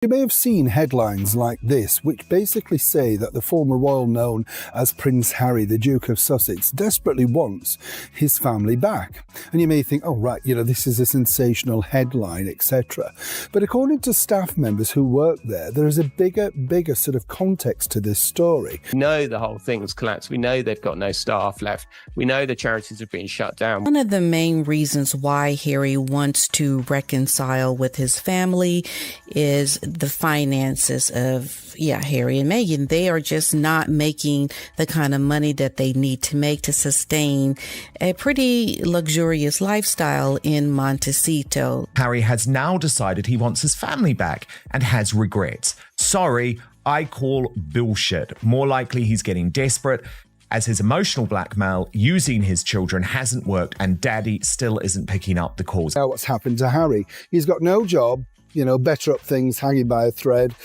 You may have seen headlines like this, which basically say that the former royal known as Prince Harry, the Duke of Sussex, desperately wants his family back. And you may think, oh, right, this is a sensational headline, etc. But according to staff members who work there is a bigger sort of context to this story. We know the whole thing's collapsed. We know they've got no staff left. We know the charities have been shut down. One of the main reasons why Harry wants to reconcile with his family is the finances of, Harry and Meghan. They are just not making the kind of money that they need to make to sustain a pretty luxurious lifestyle in Montecito. Harry has now decided he wants his family back and has regrets. Sorry, I call bullshit. More likely he's getting desperate, as his emotional blackmail using his children hasn't worked and daddy still isn't picking up the calls. Now what's happened to Harry? He's got no job. Better up things hanging by a thread.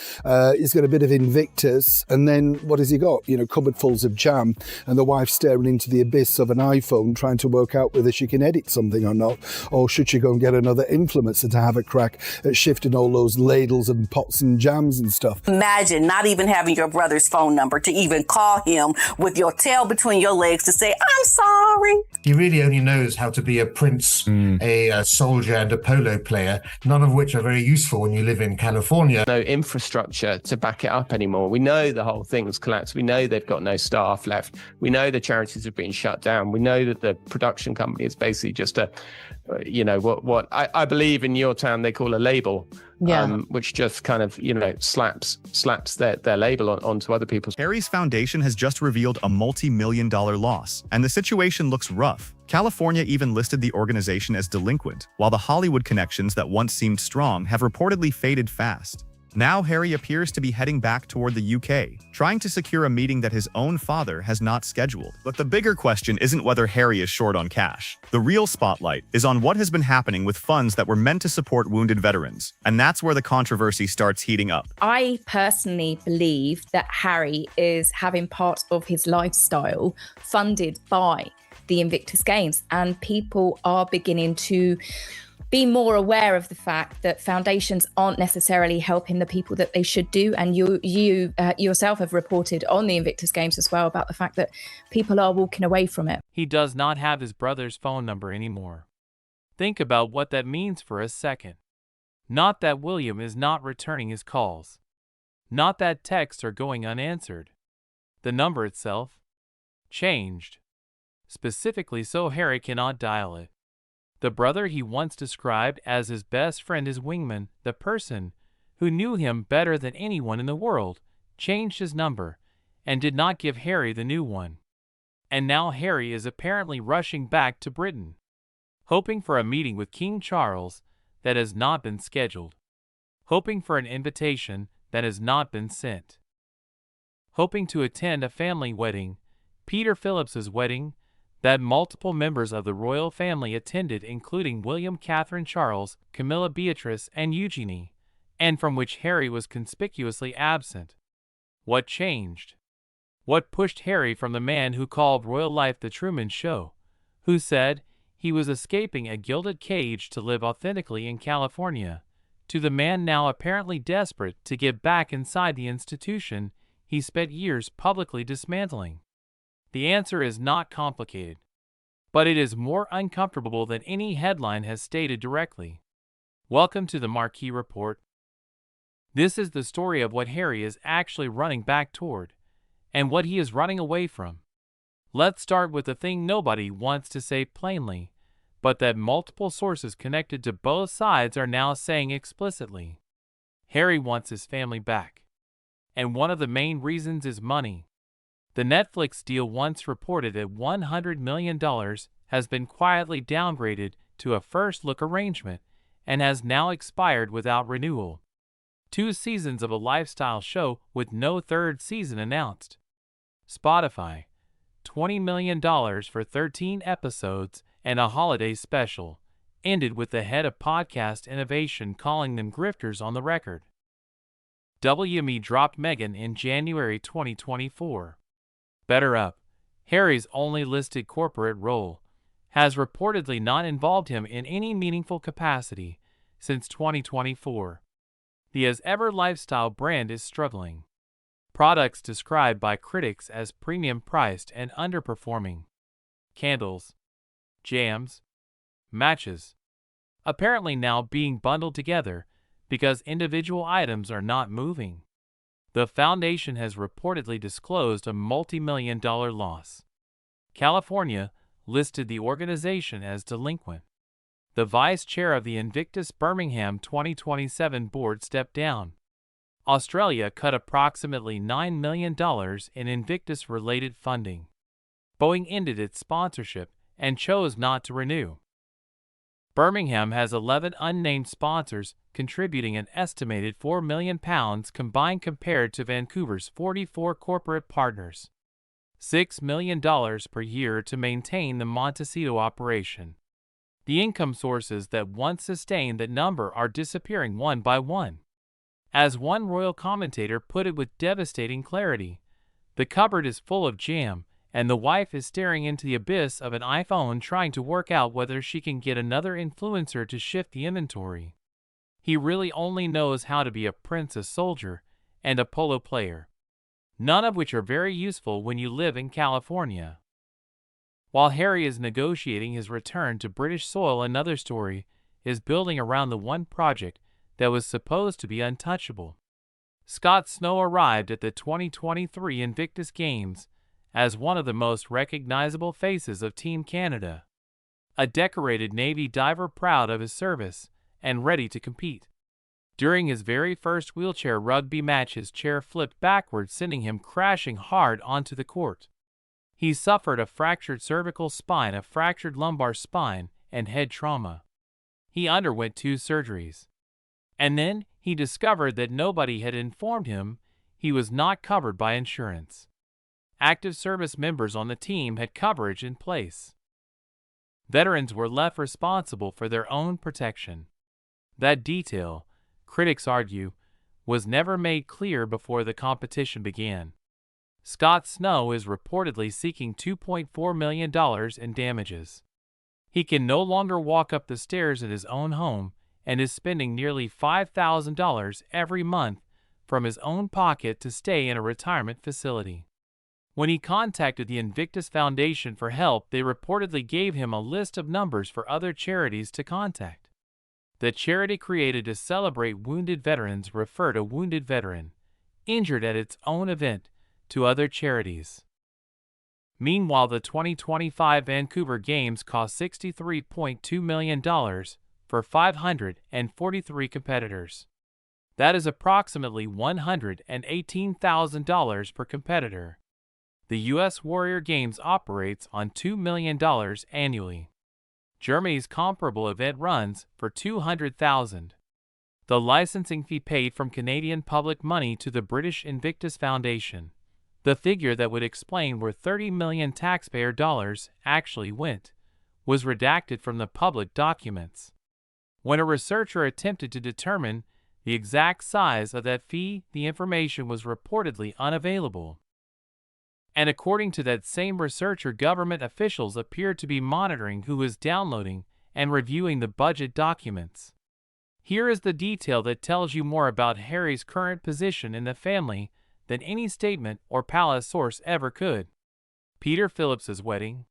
He's got a bit of Invictus. And then what has he got? Cupboardfuls of jam, and the wife staring into the abyss of an iPhone trying to work out whether she can edit something or not. Or should she go and get another influencer to have a crack at shifting all those ladles and pots and jams and stuff. Imagine not even having your brother's phone number to even call him with your tail between your legs to say, I'm sorry. He really only knows how to be a prince, a soldier and a polo player, none of which are very useful when you live in California. No infrastructure to back it up anymore. We know the whole thing's collapsed. We know they've got no staff left. We know the charities have been shut down. We know that the production company is basically just what I believe in your town they call a label. Which just kind of, slaps their label onto other people's. Harry's foundation has just revealed a multi-million-dollar loss, and the situation looks rough. California even listed the organization as delinquent, while the Hollywood connections that once seemed strong have reportedly faded fast. Now Harry appears to be heading back toward the UK, trying to secure a meeting that his own father has not scheduled. But the bigger question isn't whether Harry is short on cash. The real spotlight is on what has been happening with funds that were meant to support wounded veterans, and that's where the controversy starts heating up. I personally believe that Harry is having part of his lifestyle funded by the Invictus Games, and people are beginning to be more aware of the fact that foundations aren't necessarily helping the people that they should do. And you yourself have reported on the Invictus Games as well about the fact that people are walking away from it. He does not have his brother's phone number anymore. Think about what that means for a second. Not that William is not returning his calls. Not that texts are going unanswered. The number itself changed, specifically so Harry cannot dial it. The brother he once described as his best friend, his wingman, the person who knew him better than anyone in the world, changed his number and did not give Harry the new one. And now Harry is apparently rushing back to Britain, hoping for a meeting with King Charles that has not been scheduled, hoping for an invitation that has not been sent, hoping to attend a family wedding, Peter Phillips's wedding, that multiple members of the royal family attended, including William, Catherine, Charles, Camilla, Beatrice, and Eugenie, and from which Harry was conspicuously absent. What changed? What pushed Harry from the man who called royal life the Truman Show, who said he was escaping a gilded cage to live authentically in California, to the man now apparently desperate to get back inside the institution he spent years publicly dismantling? The answer is not complicated, but it is more uncomfortable than any headline has stated directly. Welcome to the Marquee Report. This is the story of what Harry is actually running back toward, and what he is running away from. Let's start with the thing nobody wants to say plainly, but that multiple sources connected to both sides are now saying explicitly. Harry wants his family back, and one of the main reasons is money. The Netflix deal, once reported at $100 million, has been quietly downgraded to a first-look arrangement and has now expired without renewal. 2 seasons of a lifestyle show with no third season announced. Spotify, $20 million for 13 episodes and a holiday special, ended with the head of podcast innovation calling them grifters on the record. WME dropped Meghan in January 2024. Better Up, Harry's only listed corporate role, has reportedly not involved him in any meaningful capacity since 2024. The as-ever lifestyle brand is struggling. Products described by critics as premium-priced and underperforming. Candles, jams, matches, apparently now being bundled together because individual items are not moving. The foundation has reportedly disclosed a multi-million-dollar loss. California listed the organization as delinquent. The vice chair of the Invictus Birmingham 2027 board stepped down. Australia cut approximately $9 million in Invictus-related funding. Boeing ended its sponsorship and chose not to renew. Birmingham has 11 unnamed sponsors, contributing an estimated £4 million combined compared to Vancouver's 44 corporate partners. $6 million per year to maintain the Montecito operation. The income sources that once sustained that number are disappearing one by one. As one royal commentator put it with devastating clarity, the cupboard is full of jam, and the wife is staring into the abyss of an iPhone trying to work out whether she can get another influencer to shift the inventory. He really only knows how to be a prince, a soldier, and a polo player. None of which are very useful when you live in California. While Harry is negotiating his return to British soil, another story is building around the one project that was supposed to be untouchable. Scott Snow arrived at the 2023 Invictus Games as one of the most recognizable faces of Team Canada. A decorated Navy diver proud of his service and ready to compete. During his very first wheelchair rugby match, his chair flipped backwards, sending him crashing hard onto the court. He suffered a fractured cervical spine, a fractured lumbar spine, and head trauma. He underwent 2 surgeries. And then he discovered that nobody had informed him he was not covered by insurance. Active service members on the team had coverage in place. Veterans were left responsible for their own protection. That detail, critics argue, was never made clear before the competition began. Scott Snow is reportedly seeking $2.4 million in damages. He can no longer walk up the stairs at his own home and is spending nearly $5,000 every month from his own pocket to stay in a retirement facility. When he contacted the Invictus Foundation for help, they reportedly gave him a list of numbers for other charities to contact. The charity created to celebrate wounded veterans referred a wounded veteran, injured at its own event, to other charities. Meanwhile, the 2025 Vancouver Games cost $63.2 million for 543 competitors. That is approximately $118,000 per competitor. The U.S. Warrior Games operates on $2 million annually. Germany's comparable event runs for $200,000. The licensing fee paid from Canadian public money to the British Invictus Foundation, the figure that would explain where $30 million taxpayer dollars actually went, was redacted from the public documents. When a researcher attempted to determine the exact size of that fee, the information was reportedly unavailable. And according to that same researcher, government officials appeared to be monitoring who was downloading and reviewing the budget documents. Here is the detail that tells you more about Harry's current position in the family than any statement or palace source ever could. Peter Phillips's wedding.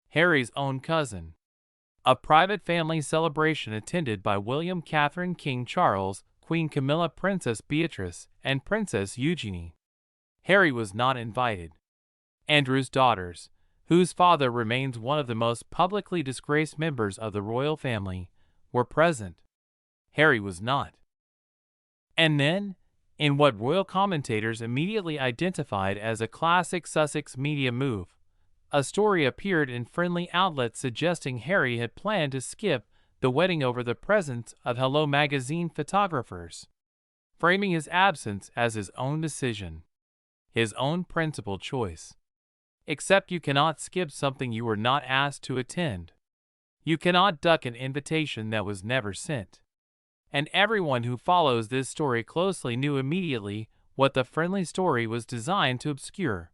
Harry's own cousin. A private family celebration attended by William, Catherine, King Charles, Queen Camilla, Princess Beatrice, and Princess Eugenie. Harry was not invited. Andrew's daughters, whose father remains one of the most publicly disgraced members of the royal family, were present. Harry was not. And then, in what royal commentators immediately identified as a classic Sussex media move, a story appeared in friendly outlets suggesting Harry had planned to skip the wedding over the presence of Hello magazine photographers, framing his absence as his own decision, his own principled choice. Except you cannot skip something you were not asked to attend. You cannot duck an invitation that was never sent. And everyone who follows this story closely knew immediately what the friendly story was designed to obscure.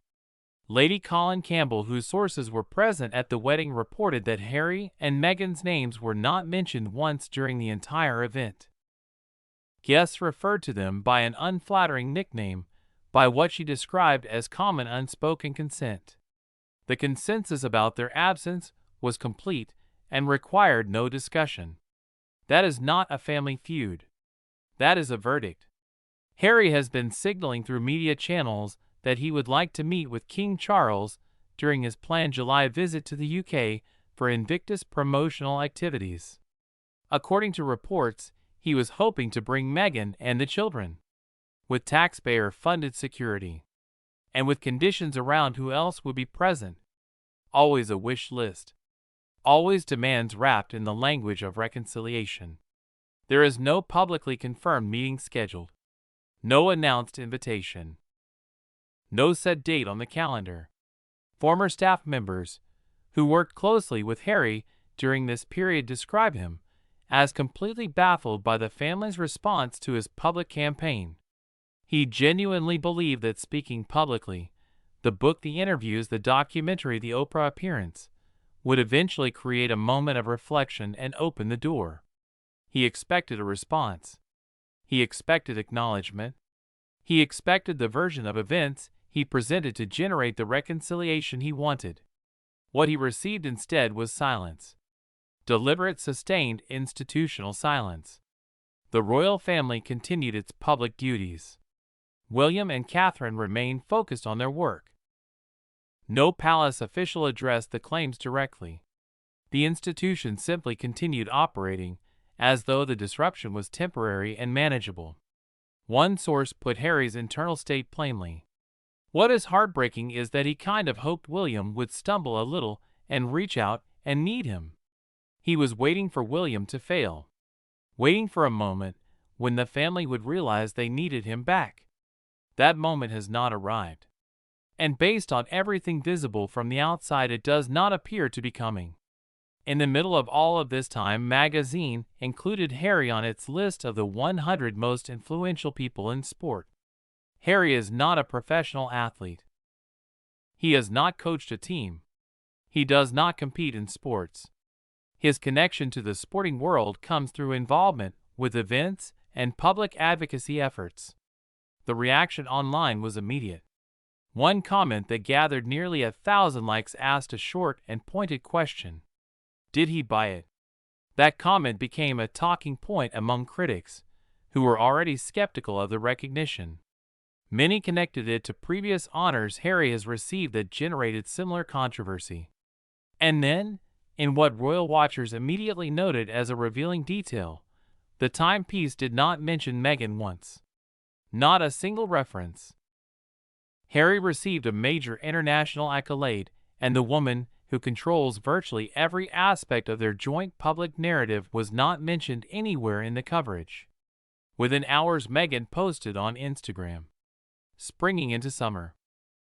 Lady Colin Campbell, whose sources were present at the wedding, reported that Harry and Meghan's names were not mentioned once during the entire event. Guests referred to them by an unflattering nickname, by what she described as common unspoken consent. The consensus about their absence was complete and required no discussion. That is not a family feud. That is a verdict. Harry has been signaling through media channels that he would like to meet with King Charles during his planned July visit to the UK for Invictus promotional activities. According to reports, he was hoping to bring Meghan and the children, with taxpayer-funded security, and with conditions around who else would be present. Always a wish list. Always demands wrapped in the language of reconciliation. There is no publicly confirmed meeting scheduled. No announced invitation. No set date on the calendar. Former staff members who worked closely with Harry during this period describe him as completely baffled by the family's response to his public campaign. He genuinely believed that speaking publicly, the book, the interviews, the documentary, the Oprah appearance, would eventually create a moment of reflection and open the door. He expected a response. He expected acknowledgement. He expected the version of events he presented to generate the reconciliation he wanted. What he received instead was silence. Deliberate, sustained, institutional silence. The royal family continued its public duties. William and Catherine remained focused on their work. No palace official addressed the claims directly. The institution simply continued operating as though the disruption was temporary and manageable. One source put Harry's internal state plainly. What is heartbreaking is that he kind of hoped William would stumble a little and reach out and need him. He was waiting for William to fail, waiting for a moment when the family would realize they needed him back. That moment has not arrived. And based on everything visible from the outside, it does not appear to be coming. In the middle of all of this, Time magazine included Harry on its list of the 100 most influential people in sport. Harry is not a professional athlete. He has not coached a team. He does not compete in sports. His connection to the sporting world comes through involvement with events and public advocacy efforts. The reaction online was immediate. One comment that gathered nearly 1,000 likes asked a short and pointed question. Did he buy it? That comment became a talking point among critics, who were already skeptical of the recognition. Many connected it to previous honors Harry has received that generated similar controversy. And then, in what royal watchers immediately noted as a revealing detail, the timepiece did not mention Meghan once. Not a single reference. Harry received a major international accolade, and the woman who controls virtually every aspect of their joint public narrative was not mentioned anywhere in the coverage. Within hours, Meghan posted on Instagram, "Springing into summer,"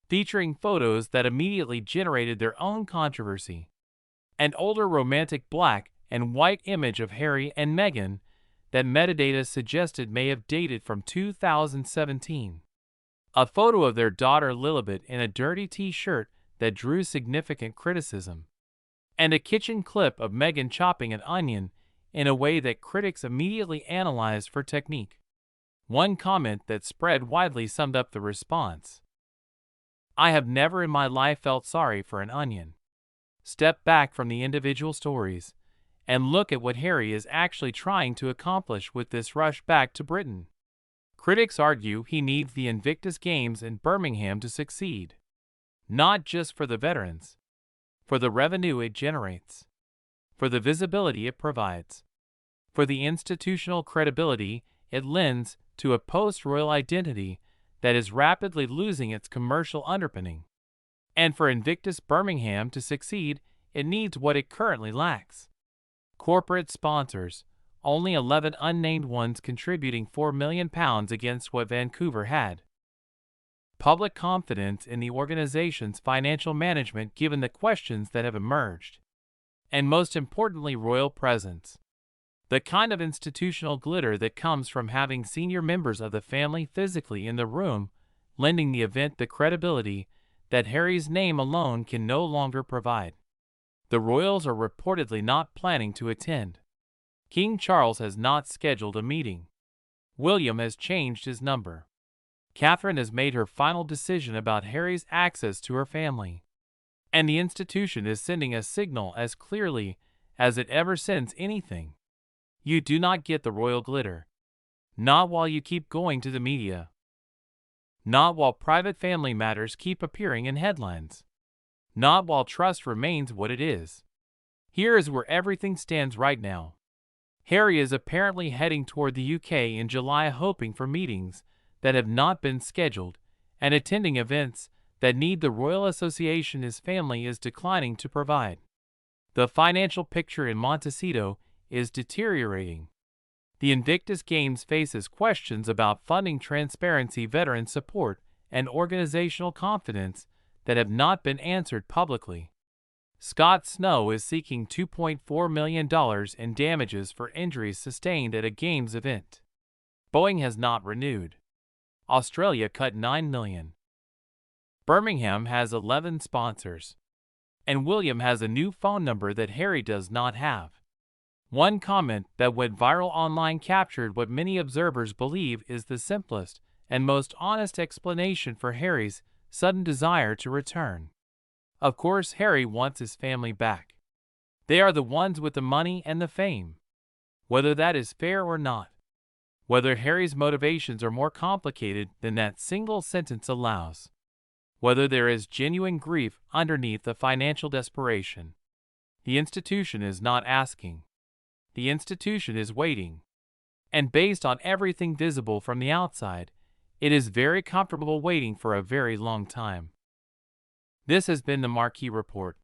featuring photos that immediately generated their own controversy. An older romantic black and white image of Harry and Meghan that metadata suggested may have dated from 2017. A photo of their daughter Lilibet in a dirty t-shirt that drew significant criticism. And a kitchen clip of Meghan chopping an onion in a way that critics immediately analyzed for technique. One comment that spread widely summed up the response. "I have never in my life felt sorry for an onion." Step back from the individual stories and look at what Harry is actually trying to accomplish with this rush back to Britain. Critics argue he needs the Invictus Games in Birmingham to succeed. Not just for the veterans, for the revenue it generates, for the visibility it provides, for the institutional credibility it lends to a post-royal identity that is rapidly losing its commercial underpinning. And for Invictus Birmingham to succeed, it needs what it currently lacks. Corporate sponsors, only 11 unnamed ones contributing £4 million against what Vancouver had. Public confidence in the organization's financial management given the questions that have emerged. And most importantly, royal presence. The kind of institutional glitter that comes from having senior members of the family physically in the room, lending the event the credibility that Harry's name alone can no longer provide. The royals are reportedly not planning to attend. King Charles has not scheduled a meeting. William has changed his number. Catherine has made her final decision about Harry's access to her family. And the institution is sending a signal as clearly as it ever sends anything. You do not get the royal glitter. Not while you keep going to the media. Not while private family matters keep appearing in headlines. Not while trust remains what it is. Here is where everything stands right now. Harry is apparently heading toward the UK in July, hoping for meetings that have not been scheduled and attending events that need the Royal Association his family is declining to provide. The financial picture in Montecito is deteriorating. The Invictus Games faces questions about funding transparency, veteran support, and organizational confidence that have not been answered publicly. Scott Snow is seeking $2.4 million in damages for injuries sustained at a Games event. Boeing has not renewed. Australia cut $9 million. Birmingham has 11 sponsors. And William has a new phone number that Harry does not have. One comment that went viral online captured what many observers believe is the simplest and most honest explanation for Harry's sudden desire to return. Of course, Harry wants his family back. They are the ones with the money and the fame. Whether that is fair or not, whether Harry's motivations are more complicated than that single sentence allows, whether there is genuine grief underneath the financial desperation, the institution is not asking. The institution is waiting. And based on everything visible from the outside, it is very comfortable waiting for a very long time. This has been the Marquee Report.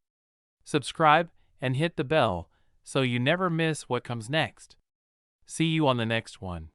Subscribe and hit the bell so you never miss what comes next. See you on the next one.